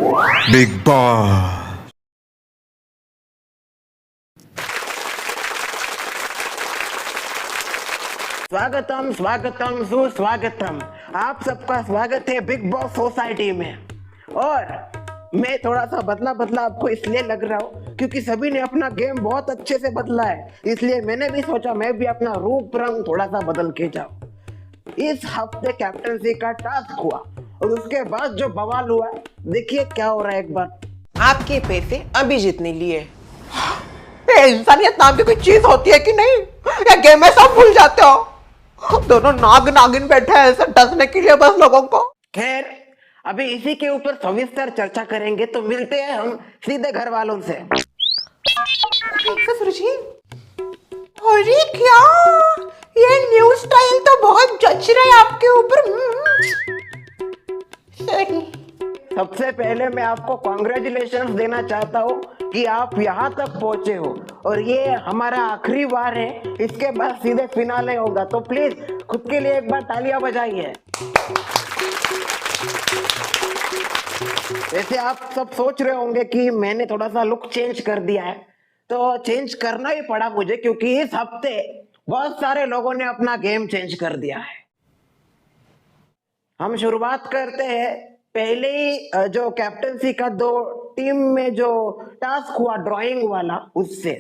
Big boss. स्वागतम स्वागतम सुस्वागतम। आप सबका स्वागत है बिग बॉस सोसाइटी में। और मैं थोड़ा सा बदला बदला आपको इसलिए लग रहा हूँ क्योंकि सभी ने अपना गेम बहुत अच्छे से बदला है, इसलिए मैंने भी सोचा मैं भी अपना रूप रंग थोड़ा सा बदल के जाऊँ। इस हफ्ते कैप्टनसी का टास्क हुआ और उसके बाद जो बवाल हुआ, देखिए क्या हो रहा है एक बार। आपके पैसे अभिजीत ने लिए। ये इंसानियत नाम की कोई चीज होती है कि नहीं? या गेम में सब भूल जाते हो? दोनों नाग नागिन बैठे हैं ऐसे डसने के लिए बस लोगों को। खैर, अभी इसी के ऊपर सविस्तर चर्चा करेंगे, तो मिलते हैं हम सीधे घर वालों से। अरे क्या ये न्यू स्टाइल तो बहुत जच रहा है आपके ऊपर। सही। सबसे पहले मैं आपको कॉन्ग्रेचुलेशन देना चाहता हूँ कि आप यहाँ तक पहुँचे हो और ये हमारा आखिरी बार है, इसके बाद सीधे फिनाले होगा, तो प्लीज खुद के लिए एक बार तालियां बजाइए। वैसे आप सब सोच रहे होंगे कि मैंने थोड़ा सा लुक चेंज कर दिया है, तो चेंज करना ही पड़ा मुझे क्योंकि इस हफ्ते बहुत सारे लोगों ने अपना गेम चेंज कर दिया है। हम शुरुआत करते हैं पहले ही जो कैप्टनसी का दो टीम में जो टास्क हुआ ड्राइंग वाला, उससे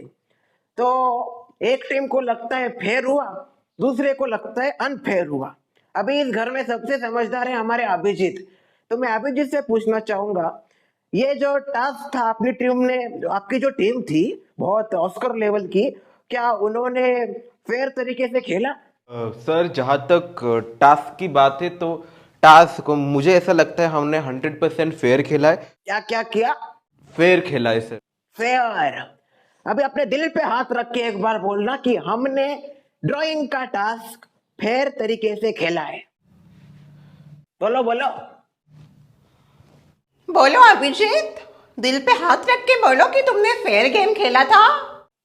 तो एक टीम को लगता है फेयर हुआ, दूसरे को लगता है अनफेयर हुआ। अभी इस घर में सबसे समझदार है हमारे अभिजीत, तो मैं अभिजीत से पूछना चाहूंगा, ये जो टास्क था अपनी टीम ने, आपकी जो टीम थी बहुत ऑस्कर लेवल की, क्या उन्होंने फेयर तरीके से खेला? सर जहाँ तक टास्क की बात है तो टास्क को मुझे ऐसा लगता है हमने 100% फेयर खेला है। क्या क्या किया? फेयर खेला है सर। फेयर। अभी अपने दिल पे हाथ रख के एक बार बोलना कि हमने ड्राइंग का टास्क फेयर तरीके से खेला है। बोलो बोलो। बोलो अभिजीत, दिल पे हाथ रख के बोलो कि तुमने फेयर गेम खेला था।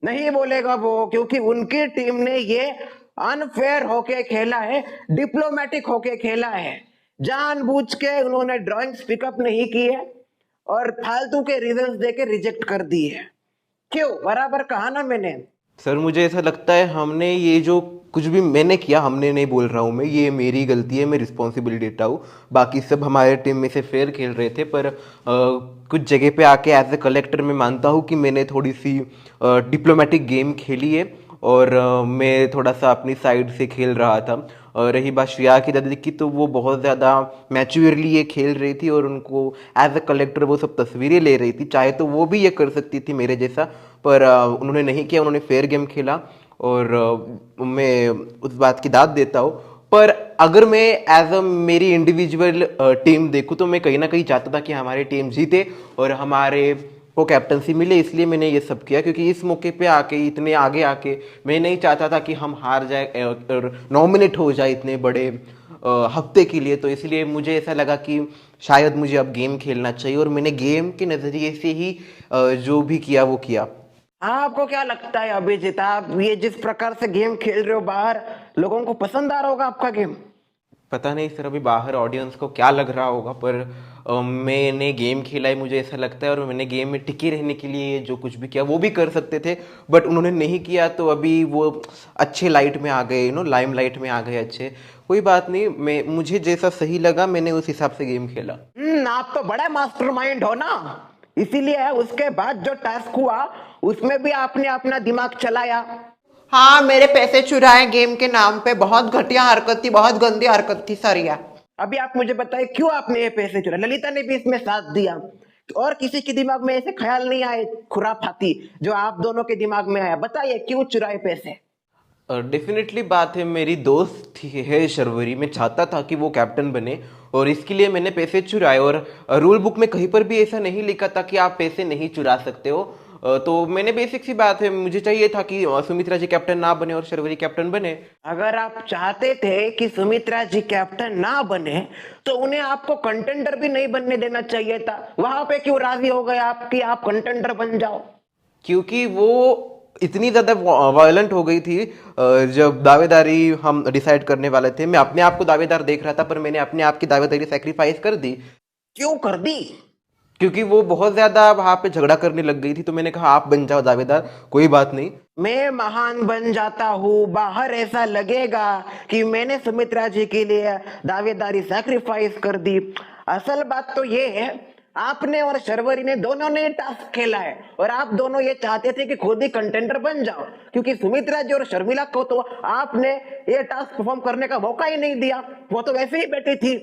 नहीं बोलेगा वो, क्योंकि उनकी टीम ने ये अनफेयर होके खेला है, डिप्लोमेटिक होके खेला है। जानबूझ के उन्होंने ड्राइंग्स पिकअप नहीं की है और फालतू के रीजंस देके रिजेक्ट कर दी है। क्यों? बराबर कहा ना मैंने। सर मुझे ऐसा लगता है हमने ये जो कुछ भी मैंने किया, हमने नहीं बोल रहा हूँ मैं, ये मेरी गलती है, मैं रिस्पॉन्सिबिलिटी लेता हूँ। बाकी सब हमारे टीम में से फेयर खेल रहे थे, पर कुछ जगह पे आके एज ए कलेक्टर मैं मानता हूँ कि मैंने थोड़ी सी डिप्लोमेटिक गेम खेली है और मैं थोड़ा सा अपनी साइड से खेल रहा था। और रही बात श्रेया की दादी की, तो वो बहुत ज़्यादा मैच्योरली ये खेल रही थी और उनको एज ए कलेक्टर वो सब तस्वीरें ले रही थी। चाहे तो वो भी ये कर सकती थी मेरे जैसा, पर उन्होंने नहीं किया, उन्होंने फेयर गेम खेला और मैं उस बात की दाद देता हूँ। पर अगर मैं एज अ मेरी इंडिविजुअल टीम देखूँ तो मैं कहीं ना कहीं चाहता था कि हमारी टीम जीते और हमारे को कैप्टनसी मिले, इसलिए मैंने ये सब किया। क्योंकि इस मौके पे आके, इतने आगे आके, मैं नहीं चाहता था कि हम हार जाए और नॉमिनेट हो जाए इतने बड़े हफ्ते के लिए। तो इसलिए मुझे ऐसा लगा कि शायद मुझे अब गेम खेलना चाहिए और मैंने गेम के नज़रिए से ही जो भी किया वो किया। आपको क्या लगता है अभिजीत, आप ये जिस प्रकार से गेम खेल रहे हो बाहर, लोगों को पसंद आ रहा होगा आपका गेम? पता नहीं सर अभी बाहर ऑडियंस को क्या लग रहा होगा, पर मैंने गेम खेला है, मुझे ऐसा लगता है। और मैंने गेम में टिके रहने के लिए जो कुछ भी किया वो भी कर सकते थे, बट उन्होंने नहीं किया, तो अभी वो अच्छे लाइट में आ गए, लाइम लाइट में आ गए अच्छे। कोई बात नहीं, मैं मुझे जैसा सही लगा मैंने उस हिसाब से गेम खेला। आप तो बड़ा मास्टरमाइंड हो ना, इसीलिए उसके बाद जो टास्क हुआ उसमें भी आपने अपना दिमाग चलाया। हाँ, मेरे पैसे चुराए गेम के नाम पे। बहुत घटिया हरकत थी, बहुत गंदी हरकत थी सर। यह अभी आप मुझे बताइए क्यों आपने ये पैसे चुराए? ललिता ने भी इसमें साथ दिया, और किसी के दिमाग में ऐसे ख्याल नहीं आए खुराफाती जो आप दोनों के दिमाग में आया? बताइए क्यों चुराए पैसे? डेफिनेटली बात है, मेरी दोस्त थी है शर्वरी, मैं चाहता था कि वो कैप्टन बने और इसके लिए मैंने पैसे चुराए। और रूल बुक में कहीं पर भी ऐसा नहीं लिखा था कि आप पैसे नहीं चुरा सकते हो। तो मैंने बेसिक सी बात है, मुझे चाहिए था कि सुमित्रा जी कैप्टन ना बने और शर्वरी कैप्टन बने। अगर आप चाहते थे कि सुमित्रा जी कैप्टन ना बने तो उन्हें आपको कंटेंडर भी नहीं बनने देना चाहिए था। वहां पे क्यों राजी हो गए आप कि आप कंटेंडर बन जाओ? क्योंकि वो इतनी ज़्यादा वायलेंट हो गई थी जब दावेदारी हम डिसाइड करने वाले थे। मैं अपने आप को दावेदार देख रहा था, पर मैंने अपने आप की दावेदारी सेक्रीफाइस कर दी। क्यों कर दी? क्योंकि वो बहुत ज्यादा वहां पे झगड़ा करने लग गई थी, तो मैंने कहा आप बन जाओ दावेदार, कोई बात नहीं। मैं महान बन जाता हूँ, बाहर ऐसा लगेगा कि मैंने सुमित्रा जी के लिए दावेदारी सैक्रिफाइस कर दी। असल बात तो ये है, आपने और शर्वरी ने दोनों ने टास्क खेला है और आप दोनों ये चाहते थे कि खुद ही कंटेंडर बन जाओ, क्योंकि सुमित्रा जी और शर्मिला को तो आपने ये टास्क परफॉर्म करने का मौका ही नहीं दिया, वो तो वैसे ही बैठी थी।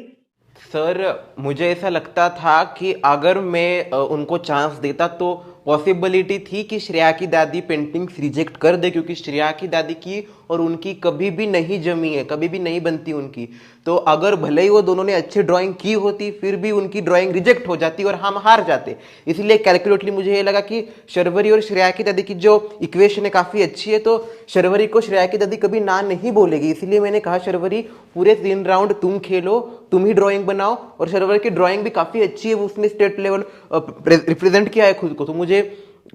सर मुझे ऐसा लगता था कि अगर मैं उनको चांस देता तो पॉसिबिलिटी थी कि श्रेया की दादी पेंटिंग्स रिजेक्ट कर दे, क्योंकि श्रेया की दादी की और उनकी कभी भी नहीं जमी है, कभी भी नहीं बनती उनकी। तो अगर भले ही वो दोनों ने अच्छी ड्राइंग की होती, फिर भी उनकी ड्राइंग रिजेक्ट हो जाती और हम हार जाते। इसलिए कैलकुलेटली मुझे ये लगा कि शर्वरी और श्रेया की दादी की जो इक्वेशन है काफ़ी अच्छी है, तो शर्वरी को श्रेया की दादी कभी ना नहीं बोलेगी। इसलिए मैंने कहा शर्वरी पूरे 3 राउंड तुम खेलो, तुम ही ड्राइंग बनाओ। और शर्वरी की ड्राइंग भी काफ़ी अच्छी है, उसने स्टेट लेवल रिप्रेजेंट किया है खुद को, तो मुझे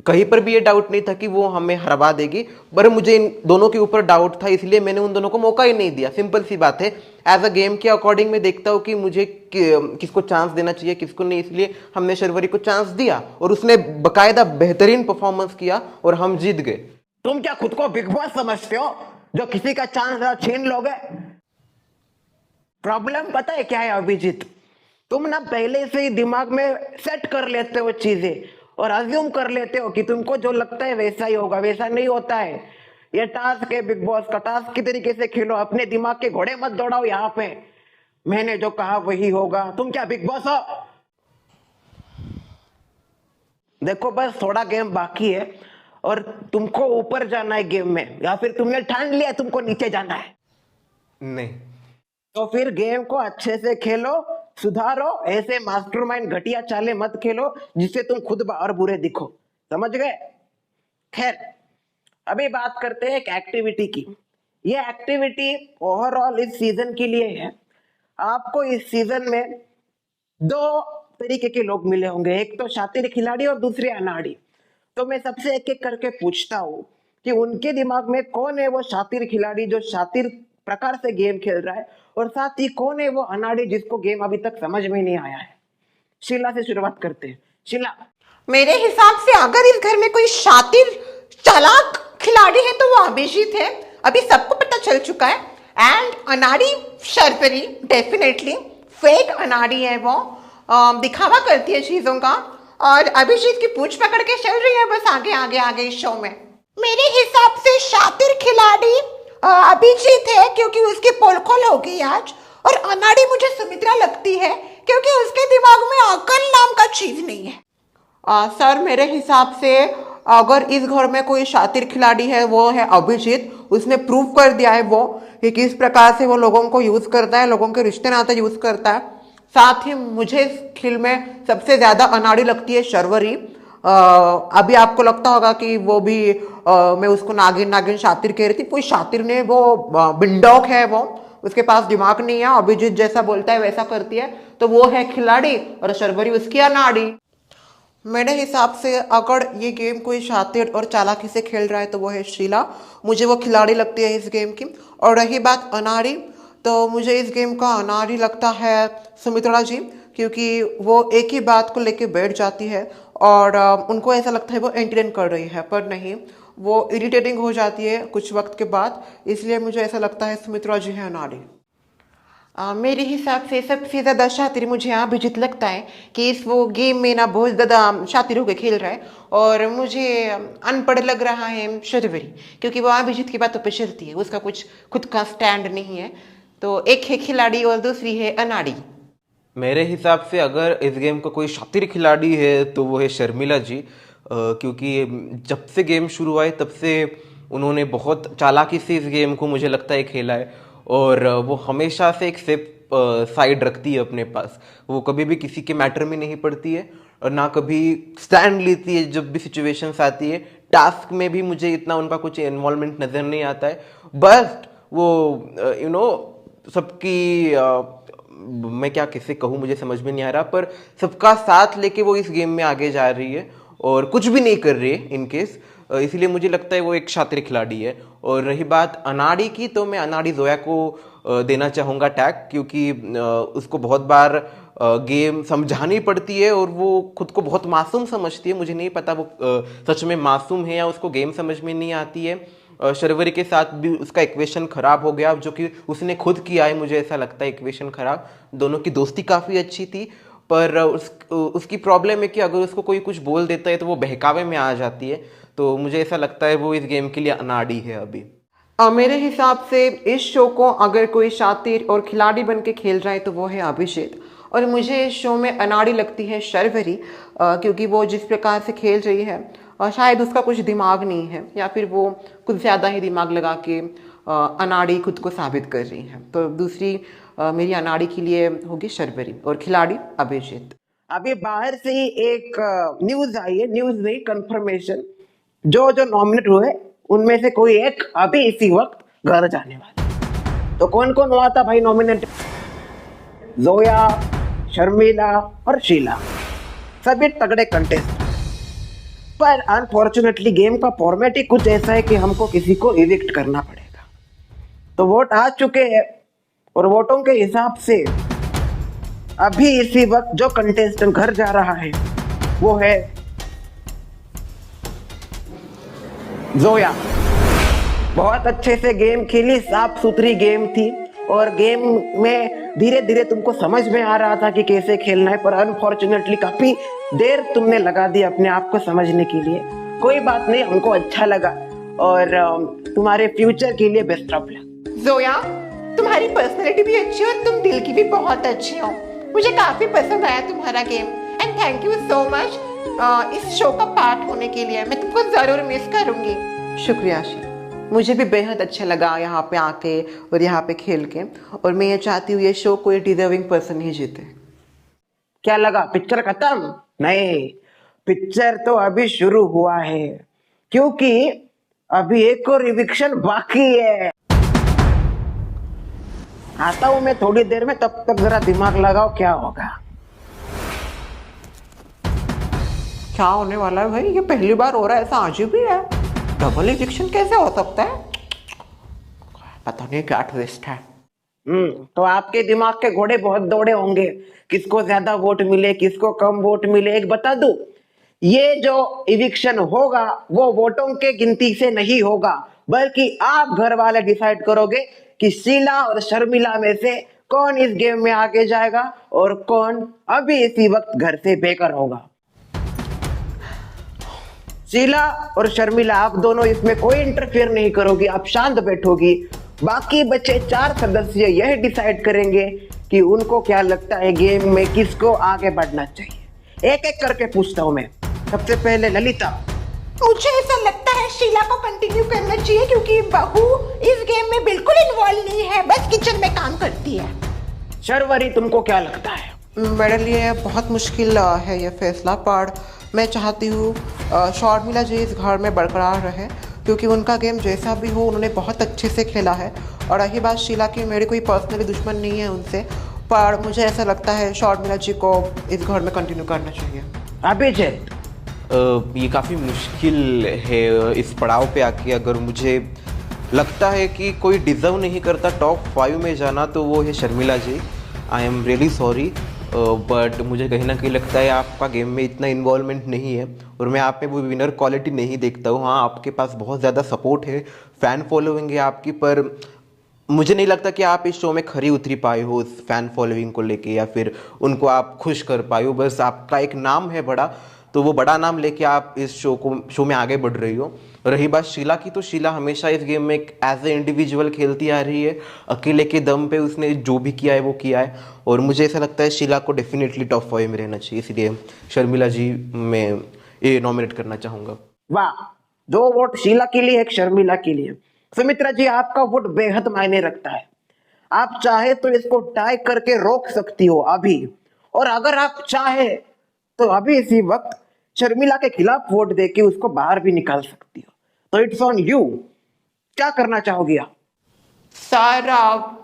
कहीं पर भी ये डाउट नहीं था कि वो हमें हरवा देगी। पर मुझे इन दोनों के ऊपर डाउट था, इसलिए मैंने उन दोनों को मौका ही नहीं दिया। सिंपल सी बात है, एज अ गेम के अकॉर्डिंग मैं देखता हूँ कि मुझे किसको चांस देना चाहिए, किसको नहीं, इसलिए हमने शर्वरी को चांस दिया और उसने बकायदा बेहतरीन परफॉर्मेंस किया और हम जीत गए। तुम क्या खुद को बिग बॉस समझते हो जो किसी का चांस छीन लोगे? प्रॉब्लम पता है क्या है अभिजीत, तुम ना पहले से ही दिमाग में सेट कर लेते हो चीजें और अज्यूम कर लेते हो कि तुमको जो लगता है वैसा ही होगा। वैसा नहीं होता है, ये टास्क है बिग बॉस का, टास्क की तरीके से खेलो, अपने दिमाग के घोड़े मत दौड़ाओ। यहाँ पे मैंने जो कहा वही होगा। तुम क्या बिग बॉस हो? देखो बस थोड़ा गेम बाकी है और तुमको ऊपर जाना है गेम में, या फिर तुमने ठान लिया तुमको नीचे जाना है? नहीं, तो फिर गेम को अच्छे से खेलो, सुधारो। ऐसे मास्टरमाइंड घटिया चालें मत खेलो जिससे तुम खुद और बुरे दिखो, समझ गए? खैर अभी बात करते हैं एक एक्टिविटी की। ये एक्टिविटी ओवरऑल इस सीजन के लिए है। आपको इस सीजन में 2 तरीके के लोग मिले होंगे, एक तो शातिर खिलाड़ी और दूसरे अनाड़ी। तो मैं सबसे एक एक करके पूछता हूँ कि उनके दिमाग में कौन है वो शातिर खिलाड़ी जो शातिर प्रकार से गेम खेल रहा है, और साथ ही कौन है वो अनाड़ी जिसको गेम अभी तक समझ में नहीं आया है। शीला से शुरुआत करते हैं। शीला, मेरे हिसाब से अगर इस घर में कोई शातिर चालाक खिलाड़ी है तो वो अभिजीत है, अभी सबको पता चल चुका है। एंड अनाड़ी शर्वरी डेफिनेटली फेक अनाड़ी है, वो दिखावा करती है चीजों का, और अभिजीत की पूंछ पकड़ के चल रही है बस आगे आगे आगे इस शो में। मेरे हिसाब से शातिर खिलाड़ी अभिजीत है क्योंकि उसकी पोल खोल हो गई आज, और अनाड़ी मुझे सुमित्रा लगती है क्योंकि उसके दिमाग में अकल नाम का चीज नहीं है। सर मेरे हिसाब से अगर इस घर में कोई शातिर खिलाड़ी है वो है अभिजीत। उसने प्रूव कर दिया है वो कि किस प्रकार से वो लोगों को यूज करता है, लोगों के रिश्ते नाते यूज करता है। साथ ही मुझे इस खेल में सबसे ज्यादा अनाड़ी लगती है शर्वरी। अभी आपको लगता होगा कि वो भी मैं उसको नागिन नागिन शातिर कह रही थी, कोई शातिर ने, वो बिंडॉक है, वो उसके पास दिमाग नहीं है, अभिजीत जैसा बोलता है वैसा करती है, तो वो है खिलाड़ी और शर्वरी उसकी अनाड़ी। मेरे हिसाब से अगर ये गेम कोई शातिर और चालाकी से खेल रहा है तो वो है शीला, मुझे वो खिलाड़ी लगती है इस गेम की। और रही बात अनाड़ी, तो मुझे इस गेम का अनाड़ी लगता है सुमित्रा जी, क्योंकि वो एक ही बात को लेके बैठ जाती है और उनको ऐसा लगता है वो एंटरटेन कर रही है, पर नहीं, वो इरिटेटिंग हो जाती है कुछ वक्त के बाद। इसलिए मुझे ऐसा लगता है सुमित्रा जी है अनाड़ी। मेरे हिसाब से सबसे ज़्यादा शातिर मुझे अभिजीत लगता है कि इस वो गेम में ना बहुत ज़्यादा शातिर होकर खेल रहा है, और मुझे अनपढ़ लग रहा है शर्वरी, क्योंकि वो अभिजीत की बातों पे चलती है, उसका कुछ खुद का स्टैंड नहीं है। तो एक है खिलाड़ी और दूसरी है अनाड़ी। मेरे हिसाब से अगर इस गेम का कोई शातिर खिलाड़ी है तो वो है शर्मिला जी, क्योंकि जब से गेम शुरू हुआ है तब से उन्होंने बहुत चालाकी से इस गेम को मुझे लगता है खेला है, और वो हमेशा से एक सेफ साइड रखती है अपने पास। वो कभी भी किसी के मैटर में नहीं पड़ती है और ना कभी स्टैंड लेती है जब भी सिचुएशंस आती है। टास्क में भी मुझे इतना उनका कुछ इन्वॉल्वमेंट नज़र नहीं आता है, बस वो सबकी मैं क्या किससे कहूँ मुझे समझ में नहीं आ रहा, पर सबका साथ लेके वो इस गेम में आगे जा रही है और कुछ भी नहीं कर रही है इन केस, इसलिए मुझे लगता है वो एक शातिर खिलाड़ी है। और रही बात अनाड़ी की, तो मैं अनाड़ी जोया को देना चाहूँगा टैग, क्योंकि उसको बहुत बार गेम समझानी पड़ती है और वो खुद को बहुत मासूम समझती है। मुझे नहीं पता वो सच में मासूम है या उसको गेम समझ में नहीं आती है। शर्वरी के साथ भी उसका इक्वेशन खराब हो गया, जो कि उसने खुद किया है, मुझे ऐसा लगता है इक्वेशन खराब। दोनों की दोस्ती काफ़ी अच्छी थी, पर उसकी प्रॉब्लम है कि अगर उसको कोई कुछ बोल देता है तो वो बहकावे में आ जाती है। तो मुझे ऐसा लगता है वो इस गेम के लिए अनाड़ी है अभी। मेरे हिसाब से इस शो को अगर कोई शातिर और खिलाड़ी बन के खेल रहा है तो वो है अभिषेक, और मुझे इस शो में अनाड़ी लगती है शर्वरी, क्योंकि वो जिस प्रकार से खेल रही है शायद उसका कुछ दिमाग नहीं है, या फिर वो कुछ ज़्यादा ही दिमाग लगा के अनाड़ी खुद को साबित कर रही है। तो दूसरी मेरी अनाड़ी के लिए होगी शर्वरी और खिलाड़ी अभिषेक। अभी बाहर से ही एक न्यूज आई है, न्यूज नहीं कंफर्मेशन, जो जो नॉमिनेट हुए उनमें से कोई एक अभी इसी वक्त घर जाने वाला। तो कौन कौन हुआ था भाई नॉमिनेट? जोया, शर्मिला और शीला, सभी तगड़े कंटेस्ट। पर अनफॉर्चुनेटली गेम का फॉर्मेट ही कुछ ऐसा है कि हमको किसी को इविक्ट करना पड़ेगा। तो वोट आ चुके हैं और वोटों के हिसाब से अभी इसी वक्त जो कंटेस्टेंट घर जा रहा है वो है जोया। बहुत अच्छे से गेम खेली, साफ सुथरी गेम थी और गेम में धीरे धीरे तुमको समझ में आ रहा था कि कैसे खेलना है, पर अनफॉर्चुनेटली काफी देर तुमने लगा दी अपने आप को समझने के लिए। कोई बात नहीं, हमको अच्छा लगा और तुम्हारे फ्यूचर के लिए बेस्ट ऑफ लक। जोया, तुम्हारी पर्सनैलिटी भी अच्छी है और तुम दिल की भी बहुत अच्छी हो। मुझे काफी पसंद आया तुम्हारा game and thank you so much इस शो का पार्ट होने के लिए। मैं तुमको जरूर मिस करूंगी। शुक्रिया शी, मुझे भी बेहद अच्छा लगा यहाँ पे आके और यहाँ पे खेल के, और मैं ये चाहती हूँ ये शो कोई डिजर्विंग पर्सन ही जीते। क्या लगा पिक्चर खत्म? नहीं, पिक्चर तो अभी शुरू हुआ है, क्योंकि अभी एक और इविक्शन बाकी है। आता हूं मैं थोड़ी देर में, तब तक जरा दिमाग लगाओ क्या होगा। क्या होने वाला है भाई? ये पहली बार हो रहा है, ऐसा अजीब ही है। डबल इविक्शन कैसे हो सकता है? पता नहीं क्या ट्विस्ट है। तो आपके दिमाग के घोड़े बहुत दौड़े होंगे, किसको ज्यादा वोट मिले किसको कम वोट मिले। एक बता दूं, ये जो इविक्शन होगा वो वोटों के गिनती से नहीं होगा, बल्कि आप घर वाले डिसाइड करोगे कि शीला और शर्मिला में से कौन इस गेम में आगे जाएगा और कौन अभी इसी वक्त घर से बेघर होगा। शीला और शर्मिला, आप दोनों इसमें कोई इंटरफेयर नहीं करोगी, आप शांत बैठोगी। बाकी बचे 4 सदस्य यह डिसाइड करेंगे कि उनको क्या लगता है गेम में किसको आगे बढ़ना चाहिए। एक एक करके पूछता हूं मैं। सबसे पहले ललिता। मुझे ऐसा लगता है शीला को कंटिन्यू करना चाहिए, क्योंकि बहू इस गेम में बिल्कुल इन्वॉल्व नहीं है, बस किचन में काम करती है। शर्वरी, तुमको क्या लगता है? मेरे लिए बहुत मुश्किल है ये फैसला, पर मैं चाहती हूँ शर्मिला जी इस घर में बरकरार रहे, क्योंकि उनका गेम जैसा भी हो उन्होंने बहुत अच्छे से खेला है। और रही बात शीला की, मेरी कोई पर्सनली दुश्मन नहीं है उनसे, पर मुझे ऐसा लगता है शर्मिला जी को इस घर में कंटिन्यू करना चाहिए। अभिजीत। ये काफ़ी मुश्किल है इस पड़ाव पे आके। अगर मुझे लगता है कि कोई डिज़र्व नहीं करता टॉप 5 में जाना तो वो है Sharmila ji. I am really sorry, but मुझे कहीं ना कहीं लगता है आपका गेम में इतना इन्वॉल्वमेंट नहीं है और मैं आप में वो विनर क्वालिटी नहीं देखता हूँ। हाँ, आपके पास बहुत ज़्यादा सपोर्ट है, फ़ैन फॉलोइंग है आपकी, पर मुझे नहीं लगता कि आप इस शो में खरी उतरी पाए हो उस फैन फॉलोइंग को लेके, या फिर उनको आप खुश कर पाए हो। बस आपका एक नाम है बड़ा, तो वो बड़ा नाम लेके आप इस शो में आगे बढ़ रही हो। रही बात शीला की, तो शीला हमेशा इस गेम में एक एज ए इंडिविजुअल खेलती आ रही है, अकेले के दम पे उसने जो भी किया है वो किया है, और मुझे ऐसा लगता है शीला को डेफिनेटली टॉप 5 में रहना चाहिए। इसलिए शर्मिला जी मैं ये नॉमिनेट करना चाहूँगा। वाह, 2 वोट शीला के लिए, 1 शर्मिला के लिए। सुमित्रा जी, आपका वोट बेहद मायने रखता है। आप चाहे तो इसको टाई करके रोक सकती हो अभी, और अगर आप चाहे तो अभी इसी वक्त शर्मिला के खिलाफ वोट देके उसको बाहर भी निकाल सकती हो। तो इट्स ऑन यू, क्या करना चाहोगी आप? सर,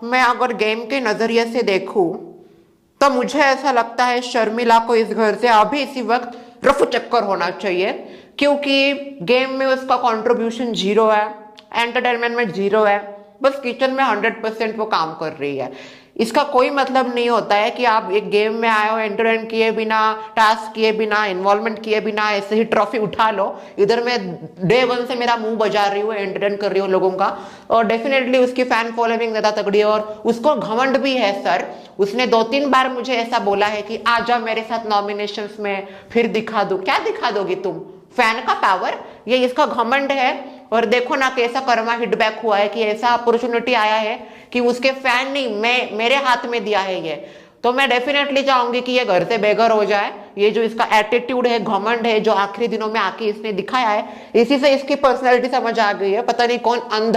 मैं अगर गेम के नजरिए से देखूं तो मुझे ऐसा लगता है शर्मिला को इस घर से अभी इसी वक्त रफू चक्कर होना चाहिए, क्योंकि गेम में उसका कंट्रीब्यूशन 0 है, एंटरटेनमेंट में 0 है, बस किचन में 100% वो काम कर रही है। इसका कोई मतलब नहीं होता है कि आप एक गेम में आए हो, एंटरटेन किए बिना, टास्क किए बिना, इन्वॉल्वमेंट किए बिना ऐसे ही ट्रॉफी उठा लो। इधर मैं डे 1 से मेरा मुंह बजा रही हूँ, एंटरटेन कर रही हूँ लोगों का, और डेफिनेटली उसकी फैन फॉलोइंग ज्यादा तगड़ी है और उसको घमंड भी है सर। उसने 2-3 बार मुझे ऐसा बोला है कि आ जा मेरे साथ नॉमिनेशंस में, फिर दिखा दूं। क्या दिखा दोगी तुम? फैन का पावर, ये इसका घमंड है। और देखो ना कैसा कर्मा हिटबैक हुआ है कि ऐसा अपॉर्चुनिटी आया है कि उसके फैन नहीं, मेरे हाथ में दिया है ये। तो मैं डेफिनेटली चाहूंगी कि ये घर से बेघर हो जाए। ये जो इसका एटीट्यूड है, घमंड है, जो आखिरी दिनों में आके इसने दिखाया है, इसी से इसकी पर्सनैलिटी समझ आ गई है। पता नहीं कौन अंध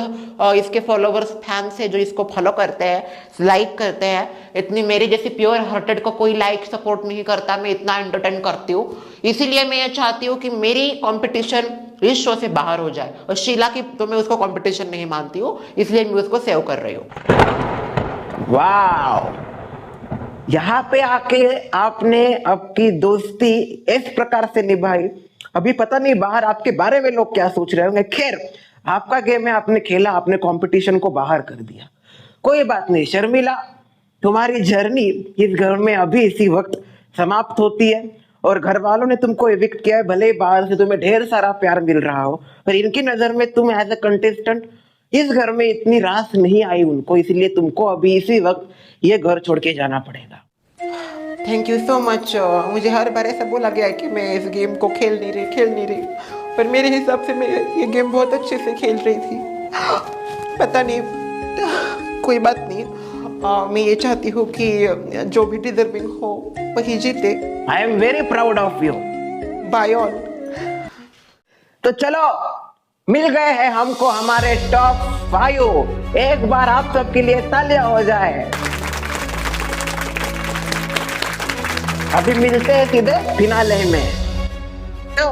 इसके फॉलोवर्स, फैंस है जो इसको फॉलो करते हैं, लाइक करते हैं। इतनी मेरी जैसी प्योर हार्टेड को कोई लाइक सपोर्ट नहीं करता, मैं इतना एंटरटेन करती हूँ। इसीलिए मैं ये चाहती हूँ कि मेरी कॉम्पिटिशन इस शो से बाहर हो जाए। और शीला की तो मैं उसको कंपटीशन नहीं मानती हूँ, इसलिए मैं उसको सेव कर रही हूँ। वाह, यहाँ पे आके आपने आपकी दोस्ती इस प्रकार से निभाई। अभी पता नहीं बाहर आपके बारे में लोग क्या सोच रहे होंगे। खैर, आपका गेम है, आपने खेला, आपने कंपटीशन को बाहर कर दिया, कोई बात नहीं। शर्मिला, तुम्हारी जर्नी इस घर में अभी इसी वक्त समाप्त होती है और घर वालों ने तुमको एविक्ट किया है। भले ही बाहर से तुम्हें ढेर सारा प्यार मिल रहा हो, पर इनकी नजर में तुम एज अ कंटेस्टेंट इस घर में इतनी रास नहीं आई उनको, इसलिए तुमको अभी इसी वक्त ये घर छोड़ के जाना पड़ेगा। Thank you so much. मुझे हर बार ऐसा बोला गया है कि मैं इस गेम को खेल नहीं रही, पर मेरे हिसाब से मैं ये गेम बहुत अच्छे से खेल रही थी। पता नहीं, कोई बात नहीं। मैं ये चाहती हूँ कि जो भी डिजर्विंग हो वही जीते। I am very proud of you. Bye all. तो चलो, मिल गए हैं हमको हमारे टॉप 5। एक बार आप सबके लिए तालियां हो जाए। अभी मिलते हैं सीधे फिनाले में। तो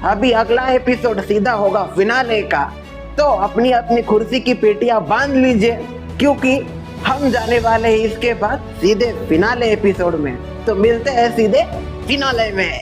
अभी अगला एपिसोड सीधा होगा फिनाले का, तो अपनी अपनी कुर्सी की पेटियां बांध लीजिए, क्योंकि हम जाने वाले हैं इसके बाद सीधे फिनाले एपिसोड में। तो मिलते हैं सीधे फिनाले में।